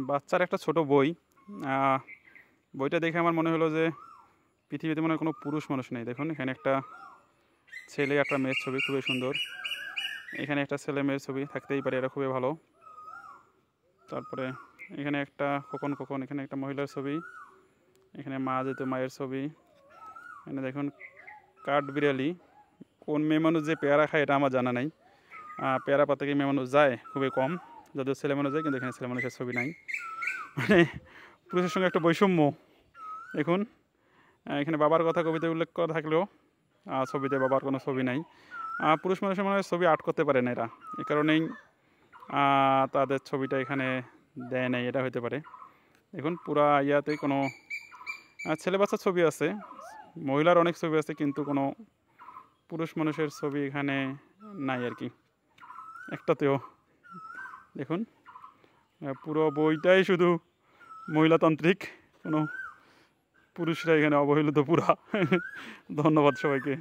বাচ্চার একটা ছোট বই। বইটা দেখে আমার মনে হলো যে পৃথিবীতে মনে হয় কোনো পুরুষ মানুষ নেই। দেখুন এখানে একটা ছেলে একটা মেয়ের ছবি, খুবই সুন্দর। এখানে একটা ছেলে মেয়ের ছবি থাকতেই পারে, এটা খুবই ভালো। তারপরে এখানে একটা খোকন খোকন, এখানে একটা মহিলার ছবি, এখানে মা যেহেতু মায়ের ছবি। এখানে দেখুন কাঠবিড়ালি। কোন মেয়ে মানুষ যে পেয়ারা খায় এটা আমার জানা নাই। পেয়ারা পাতা কি মেয়ে মানুষ যায়? খুবই কম। যদিও ছেলে মানুষ যায়, কিন্তু এখানে ছেলে মানুষের ছবি নাই। মানে পুরুষের সঙ্গে একটা বৈষম্য। দেখুন এখানে বাবার কথা কবিতায় উল্লেখ করা থাকলেও ছবিতে বাবার কোনো ছবি নাই। পুরুষ মানুষের মনে হয় ছবি আর্ট করতে পারে না এরা, এ কারণেই তাদের ছবিটা এখানে দেয় নাই, এটা হতে পারে। দেখুন পুরা ইয়াতে কোনো ছেলে বাচ্চার ছবি আছে, মহিলার অনেক ছবি আছে, কিন্তু কোনো পুরুষ মানুষের ছবি এখানে নাই আর কি, একটাতেও। দেখুন পুরো বইটাই শুধু মহিলাতান্ত্রিক, কোনো পুরুষরা এখানে অবহেলিত পুরা। ধন্যবাদ সবাইকে।